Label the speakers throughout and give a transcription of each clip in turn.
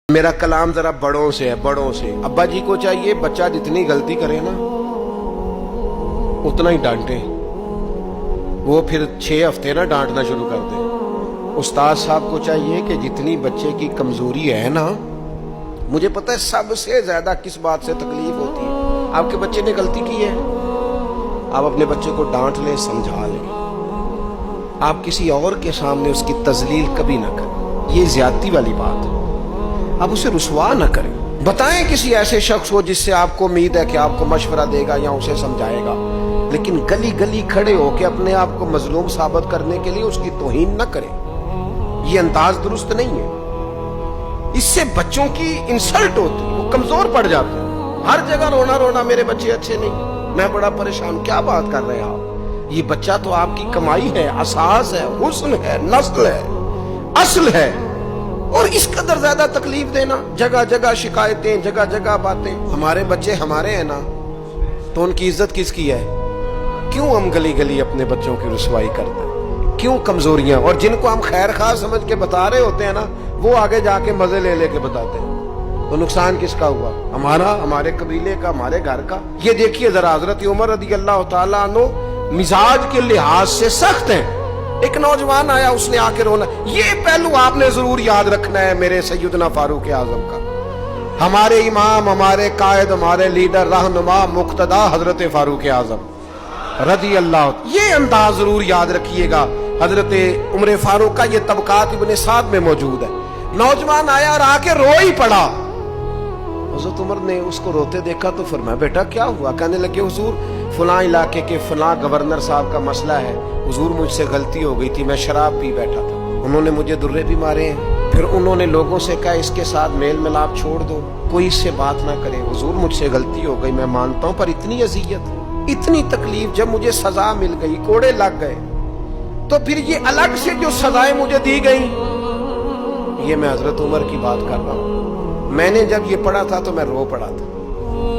Speaker 1: میرا کلام ذرا بڑوں سے ہے، بڑوں سے۔ ابا جی کو چاہیے بچہ جتنی غلطی کرے نا اتنا ہی ڈانٹے، وہ پھر 6 ہفتے نہ ڈانٹنا شروع کر دے۔ استاد صاحب کو چاہیے کہ جتنی بچے کی کمزوری ہے نا، مجھے پتہ ہے سب سے زیادہ کس بات سے تکلیف ہوتی ہے۔ آپ کے بچے نے غلطی کی ہے، آپ اپنے بچے کو ڈانٹ لیں، سمجھا لیں، آپ کسی اور کے سامنے اس کی تذلیل کبھی نہ کریں، یہ زیادتی والی بات ہے۔ آپ اسے رسوا نہ کریں، بتائیں کسی ایسے شخص کو جس سے آپ کو امید ہے کہ آپ کو مشورہ دے گا یا اسے سمجھائے گا، لیکن گلی گلی کھڑے ہو کے اپنے آپ کو مظلوم ثابت کرنے کے لیے اس کی توہین نہ کریں، یہ انداز درست نہیں ہے۔ اس سے بچوں کی انسلٹ ہوتی ہے، وہ کمزور پڑ جاتے ہیں۔ ہر جگہ رونا رونا میرے بچے اچھے نہیں، میں بڑا پریشان، کیا بات کر رہے ہیں آپ؟ یہ بچہ تو آپ کی کمائی ہے، اساس ہے، حسن ہے، نسل ہے، اصل ہے، اور اس قدر زیادہ تکلیف دینا، جگہ جگہ شکایتیں، جگہ جگہ باتیں۔ ہمارے بچے ہمارے ہیں نا، تو ان کی عزت کس کی ہے؟ کیوں ہم گلی گلی اپنے بچوں کی رسوائی کرتے ہیں؟ کیوں کمزوریاں؟ اور جن کو ہم خیر خواہ سمجھ کے بتا رہے ہوتے ہیں نا، وہ آگے جا کے مزے لے لے کے بتاتے ہیں۔ تو نقصان کس کا ہوا؟ ہمارا، ہمارے قبیلے کا، ہمارے گھر کا۔ یہ دیکھیے ذرا، حضرت عمر رضی اللہ تعالیٰ عنہ مزاج کے لحاظ سے سخت ہیں۔ ایک نوجوان آیا، اس نے آ کے رونا۔ یہ پہلو آپ نے ضرور یاد رکھنا ہے میرے سیدنا فاروق اعظم کا، ہمارے امام، ہمارے قائد، ہمارے لیڈر، رہنما، مقتدا حضرت فاروق اعظم رضی اللہ۔ یہ انداز ضرور یاد رکھیے گا۔ حضرت عمر فاروق کا یہ طبقات ابن سعد میں موجود ہے۔ نوجوان آیا اور آ کے رو ہی پڑا۔ حضرت عمر نے اس کو روتے دیکھا تو فرمایا، بیٹا کیا ہوا؟ کہنے لگے، حضور فلاں علاقے کے فلاں گورنر صاحب کا مسئلہ ہے، حضور مجھ سے غلطی ہو گئی تھی، میں شراب پی بیٹھا تھا، انہوں نے مجھے درے بھی مارے ہیں، پھر انہوں نے لوگوں سے کہا اس کے ساتھ میل ملاپ چھوڑ دو، کوئی اس سے بات نہ کرے، حضور مجھ سے غلطی ہو گئی، میں مانتا ہوں، پر اتنی اذیت، اتنی تکلیف، جب مجھے سزا مل گئی، کوڑے لگ گئے، تو پھر یہ الگ سے جو سزائیں مجھے دی گئی، یہ میں حضرت عمر کی بات کر رہا ہوں۔ میں نے جب یہ پڑھا تھا تو میں رو پڑا تھا۔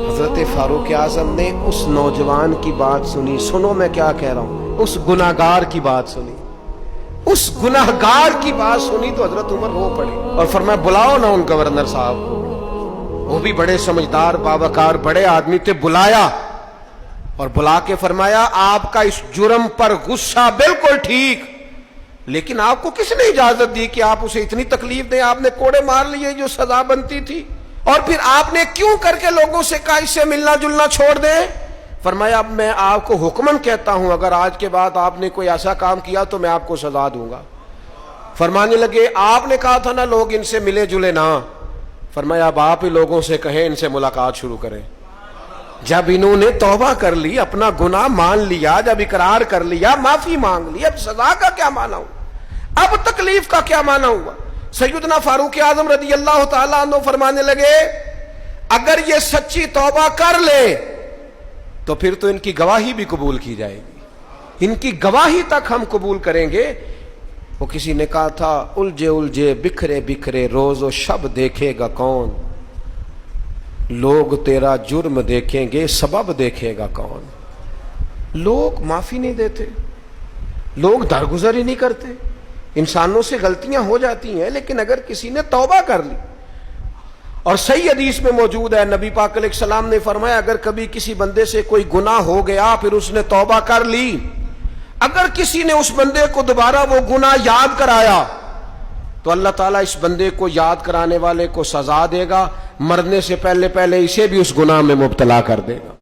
Speaker 1: حضرت فاروق اعظم نے اس نوجوان کی بات سنی، سنو میں کیا کہہ رہا ہوں، اس گناہگار کی بات سنی، اس گناہگار کی بات سنی تو حضرت عمر رو پڑے اور فرمایا، بلاؤ نا ان گورنر صاحب کو، وہ بھی بڑے سمجھدار، باوقار، بڑے آدمی تھے۔ بلایا اور بلا کے فرمایا، آپ کا اس جرم پر غصہ بالکل ٹھیک، لیکن آپ کو کس نے اجازت دی کہ آپ اسے اتنی تکلیف دیں؟ آپ نے کوڑے مار لیے جو سزا بنتی تھی، اور پھر آپ نے کیوں کر کے لوگوں سے کہا اس سے ملنا جلنا چھوڑ دیں؟ فرمایا، اب میں آپ کو حکمن کہتا ہوں، اگر آج کے بعد آپ نے کوئی ایسا کام کیا تو میں آپ کو سزا دوں گا۔ فرمانے لگے، آپ نے کہا تھا نا لوگ ان سے ملے جلے نہ، فرمایا اب آپ ہی لوگوں سے کہیں ان سے ملاقات شروع کریں۔ جب انہوں نے توبہ کر لی، اپنا گناہ مان لیا، جب اقرار کر لیا، معافی مانگ لی، اب سزا کا کیا معنی ہوا؟ اب تکلیف کا کیا معنی ہوا؟ سیدنا فاروق اعظم رضی اللہ تعالیٰ عنہ فرمانے لگے، اگر یہ سچی توبہ کر لے تو پھر تو ان کی گواہی بھی قبول کی جائے گی، ان کی گواہی تک ہم قبول کریں گے۔ وہ کسی نے کہا تھا، الجھے الجھے بکھرے بکھرے روز و شب دیکھے گا کون، لوگ تیرا جرم دیکھیں گے سبب دیکھے گا کون۔ لوگ معافی نہیں دیتے، لوگ درگزر ہی نہیں کرتے۔ انسانوں سے غلطیاں ہو جاتی ہیں، لیکن اگر کسی نے توبہ کر لی، اور صحیح حدیث میں موجود ہے، نبی پاک علیہ السلام نے فرمایا، اگر کبھی کسی بندے سے کوئی گناہ ہو گیا پھر اس نے توبہ کر لی، اگر کسی نے اس بندے کو دوبارہ وہ گناہ یاد کرایا تو اللہ تعالیٰ اس بندے کو یاد کرانے والے کو سزا دے گا، مرنے سے پہلے پہلے اسے بھی اس گناہ میں مبتلا کر دے گا۔